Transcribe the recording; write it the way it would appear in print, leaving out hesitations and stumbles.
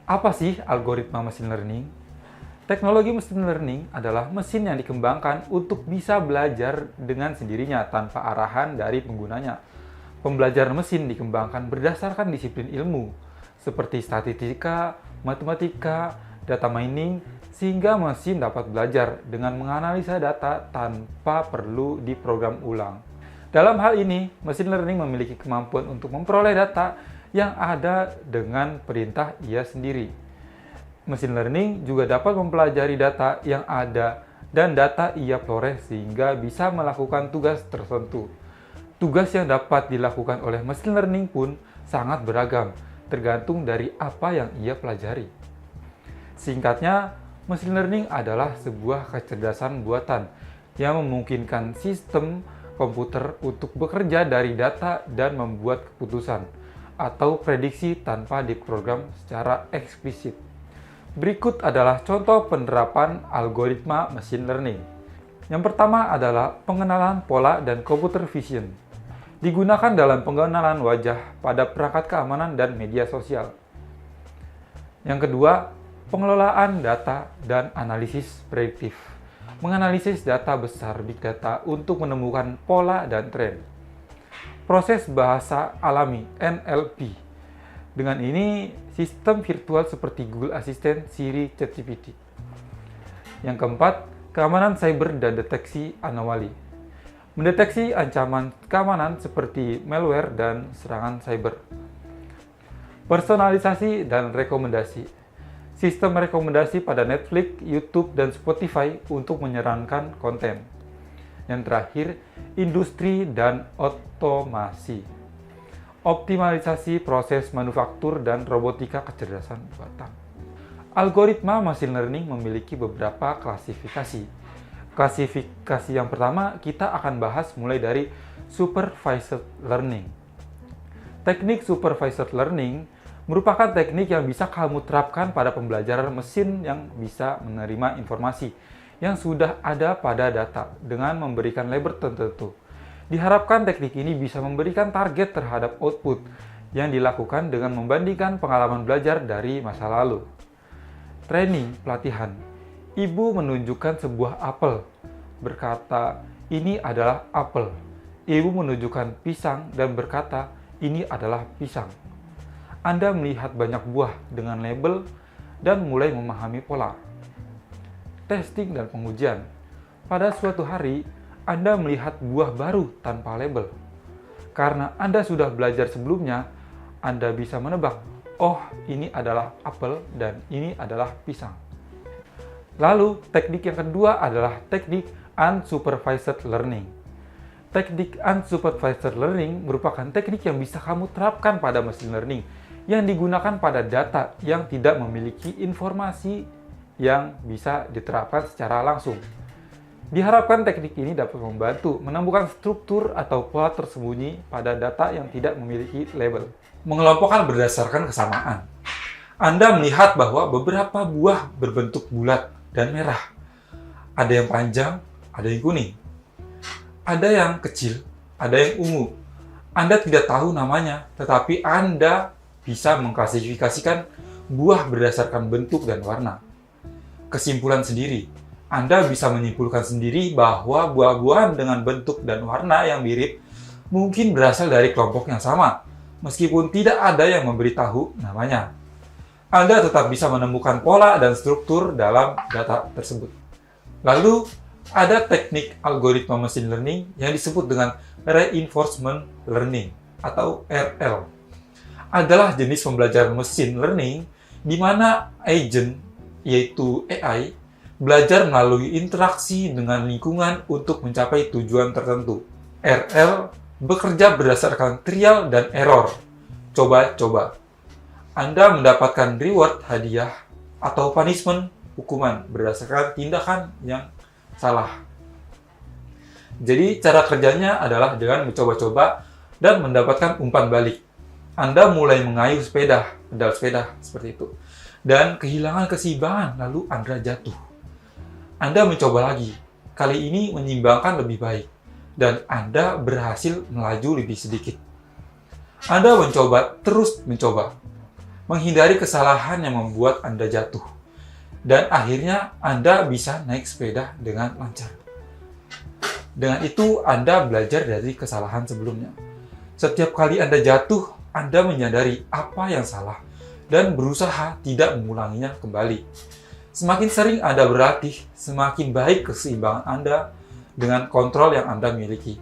Apa sih algoritma machine learning? Teknologi machine learning adalah mesin yang dikembangkan untuk bisa belajar dengan sendirinya tanpa arahan dari penggunanya. Pembelajaran mesin dikembangkan berdasarkan disiplin ilmu, seperti statistika, matematika, data mining, sehingga mesin dapat belajar dengan menganalisa data tanpa perlu diprogram ulang. Dalam hal ini, machine learning memiliki kemampuan untuk memperoleh data yang ada dengan perintah ia sendiri. Machine learning juga dapat mempelajari data yang ada dan data ia peroleh sehingga bisa melakukan tugas tertentu. Tugas yang dapat dilakukan oleh machine learning pun sangat beragam, tergantung dari apa yang ia pelajari. Singkatnya, machine learning adalah sebuah kecerdasan buatan yang memungkinkan sistem komputer untuk bekerja dari data dan membuat keputusan atau prediksi tanpa diprogram secara eksplisit. Berikut adalah contoh penerapan algoritma machine learning. Yang pertama adalah pengenalan pola dan computer vision. Digunakan dalam pengenalan wajah pada perangkat keamanan dan media sosial. Yang kedua, pengelolaan data dan analisis prediktif. Menganalisis data besar big data untuk menemukan pola dan tren. Proses bahasa alami (NLP). Dengan ini, sistem virtual seperti Google Assistant, Siri, ChatGPT. Yang keempat, keamanan cyber dan deteksi anomali. Mendeteksi ancaman keamanan seperti malware dan serangan cyber. Personalisasi dan rekomendasi. Sistem rekomendasi pada Netflix, YouTube, dan Spotify untuk menyarankan konten. Yang terakhir, industri dan otomasi. Optimalisasi proses manufaktur dan robotika kecerdasan buatan. Algoritma machine learning memiliki beberapa klasifikasi. Klasifikasi yang pertama kita akan bahas mulai dari supervised learning. Teknik supervised learning merupakan teknik yang bisa kamu terapkan pada pembelajaran mesin yang bisa menerima informasi yang sudah ada pada data dengan memberikan label tertentu. Diharapkan teknik ini bisa memberikan target terhadap output yang dilakukan dengan membandingkan pengalaman belajar dari masa lalu. Training pelatihan. Ibu menunjukkan sebuah apel, berkata, "Ini adalah apel." Ibu menunjukkan pisang dan berkata, "Ini adalah pisang." Anda melihat banyak buah dengan label dan mulai memahami pola. Testing dan pengujian. Pada suatu hari, Anda melihat buah baru tanpa label. Karena Anda sudah belajar sebelumnya, Anda bisa menebak, oh ini adalah apel dan ini adalah pisang. Lalu, teknik yang kedua adalah teknik unsupervised learning. Teknik unsupervised learning merupakan teknik yang bisa kamu terapkan pada machine learning yang digunakan pada data yang tidak memiliki informasi yang bisa diterapkan secara langsung. Diharapkan teknik ini dapat membantu menemukan struktur atau pola tersembunyi pada data yang tidak memiliki label. Mengelompokkan berdasarkan kesamaan. Anda melihat bahwa beberapa buah berbentuk bulat dan merah. Ada yang panjang, ada yang kuning. Ada yang kecil, ada yang ungu. Anda tidak tahu namanya, tetapi Anda bisa mengklasifikasikan buah berdasarkan bentuk dan warna. Kesimpulan sendiri. Anda bisa menyimpulkan sendiri bahwa buah-buahan dengan bentuk dan warna yang mirip mungkin berasal dari kelompok yang sama, meskipun tidak ada yang memberitahu namanya. Anda tetap bisa menemukan pola dan struktur dalam data tersebut. Lalu, ada teknik algoritma machine learning yang disebut dengan reinforcement learning atau RL. Adalah jenis pembelajaran machine learning di mana agent, yaitu AI, belajar melalui interaksi dengan lingkungan untuk mencapai tujuan tertentu. RL bekerja berdasarkan trial dan error. Coba-coba. Anda mendapatkan reward hadiah atau punishment hukuman berdasarkan tindakan yang salah. Jadi cara kerjanya adalah dengan mencoba-coba dan mendapatkan umpan balik. Anda mulai mengayuh pedal sepeda seperti itu. Dan kehilangan keseimbangan, lalu Anda jatuh. Anda mencoba lagi, kali ini menyimbangkan lebih baik, dan Anda berhasil melaju lebih sedikit. Anda mencoba, terus mencoba. menghindari kesalahan yang membuat Anda jatuh. Dan akhirnya Anda bisa naik sepeda dengan lancar. Dengan itu, Anda belajar dari kesalahan sebelumnya. Setiap kali Anda jatuh, Anda menyadari apa yang salah dan berusaha tidak mengulanginya kembali. Semakin sering Anda berlatih, semakin baik keseimbangan Anda dengan kontrol yang Anda miliki.